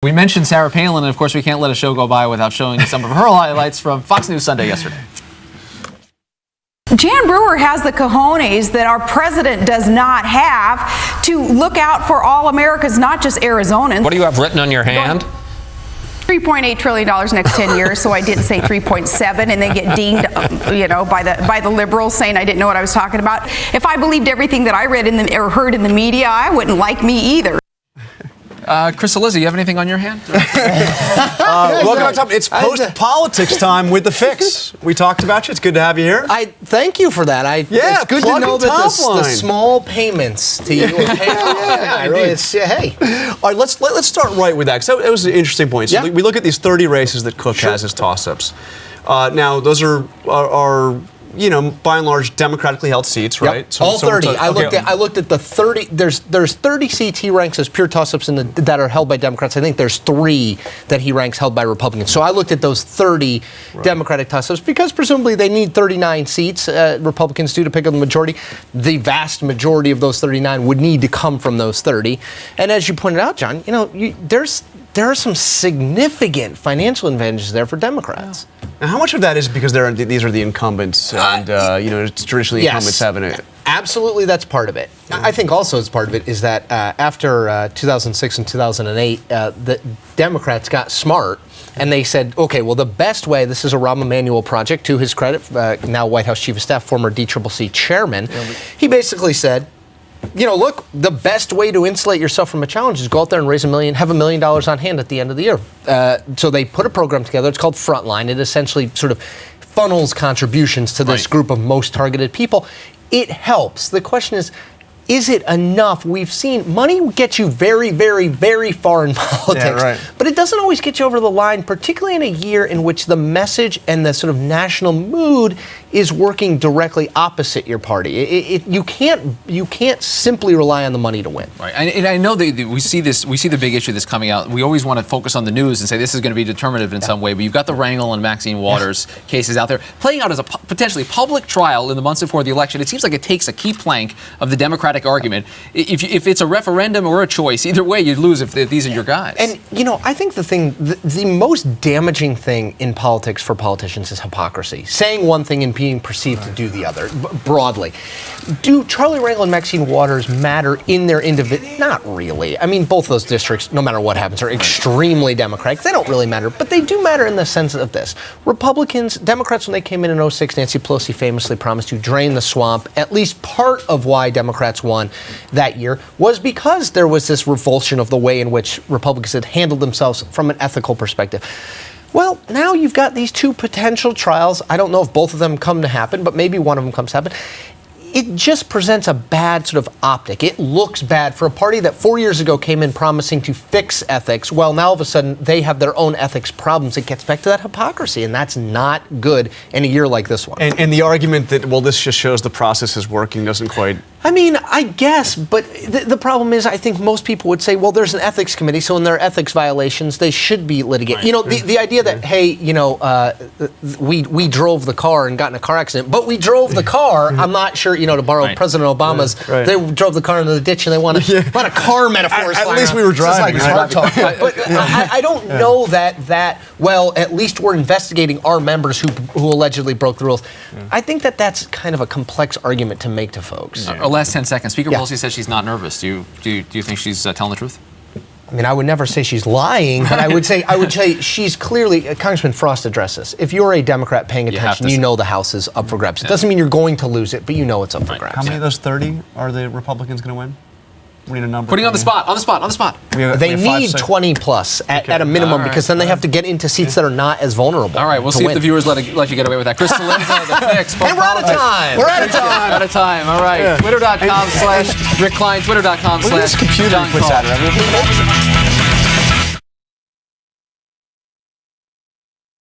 We mentioned Sarah Palin, and of course we can't let a show go by without showing some of her highlights from Fox News Sunday yesterday. Jan Brewer has the cojones that our president does not have to look out for all Americans, not just Arizonans. What do you have written on your hand? $3.8 trillion next 10 years, so I didn't say 3.7 and then get dinged, by the liberals saying I didn't know what I was talking about. If I believed everything that I read or heard in the media, I wouldn't like me either. Cillizza, you have anything on your hand? Welcome to It's post-politics time with The Fix. We talked about you. It's good to have you here. Thank you for that. It's good to know that the small payments to you are paying off. Hey. All right, let's start right with that, because that was an interesting point. So we look at these 30 races that Cook has as toss-ups. Now, those are by and large, democratically held seats, right? Yep. All 30. I looked at the 30. There's 30 seats he ranks as pure toss-ups that are held by Democrats. I think there's 3 that he ranks held by Republicans. So I looked at those 30 Democratic toss-ups because presumably they need 39 seats. Republicans do to pick up the majority. The vast majority of those 39 would need to come from those 30. And as you pointed out, John, there are some significant financial advantages there for Democrats. Now, how much of that is because these are the incumbents, and traditionally incumbents having it? Absolutely, that's part of it. I think also as part of it is that after 2006 and 2008, the Democrats got smart. And they said, okay, well, the best way, this is a Rahm Emanuel project, to his credit, now White House Chief of Staff, former DCCC chairman. He basically said, look, the best way to insulate yourself from a challenge is go out there and have $1 million on hand at the end of the year. So they put a program together. It's called Frontline. It essentially sort of funnels contributions to this group of most targeted people. It helps. The question is it enough? We've seen money get you very, very, very far in politics, but it doesn't always get you over the line, particularly in a year in which the message and the sort of national mood is working directly opposite your party. You can't simply rely on the money to win. Right, and I know that we see the big issue that's coming out. We always want to focus on the news and say this is going to be determinative in some way, but you've got the Rangel and Maxine Waters cases out there playing out as a potentially public trial in the months before the election. It seems like it takes a key plank of the Democratic argument. If it's a referendum or a choice, either way you'd lose if these are your guys. And I think the most damaging thing in politics for politicians is hypocrisy. Saying one thing and being perceived to do the other, broadly. Do Charlie Rangel and Maxine Waters matter in their individual? Not really. I mean, both those districts, no matter what happens, are extremely Democratic. They don't really matter, but they do matter in the sense of this. Democrats, when they came in 2006, Nancy Pelosi famously promised to drain the swamp. At least part of why Democrats won that year was because there was this revulsion of the way in which Republicans had handled themselves from an ethical perspective. Well, now you've got these 2 potential trials. I don't know if both of them come to happen, but maybe one of them comes to happen. It just presents a bad sort of optic. It looks bad for a party that 4 years ago came in promising to fix ethics. Well, now all of a sudden they have their own ethics problems. It gets back to that hypocrisy, and that's not good in a year like this one. And the argument that, well, this just shows the process is working doesn't quite... I mean, I guess, but the problem is I think most people would say, well, there's an ethics committee, so when there are ethics violations, they should be litigated. The idea that, hey, we drove the car and got in a car accident, but we drove the car, I'm not sure, to borrow President Obama's, they drove the car into the ditch and they want a lot of car metaphors. At least we were driving. It's like smart talk. But I don't know that, well, at least we're investigating our members who allegedly broke the rules. I think that's kind of a complex argument to make to folks. Our last 10 seconds. Speaker Pelosi says she's not nervous. Do you think she's telling the truth? I mean, I would never say she's lying, but I would say she's clearly, Congressman Frost addressed this. If you're a Democrat paying attention, you know the House is up for grabs. It doesn't mean you're going to lose it, but you know it's up for grabs. How many of those 30 are the Republicans going to win? We need a number. Putting on the spot. They need 20 plus at a minimum, because then they have to get into seats that are not as vulnerable. All right, we'll see if the viewers let you get away with that. Chris Cillizza, The Fix. And we're out of time. All right. Twitter.com/Rick Klein. Twitter.com/John Computer puts out everything.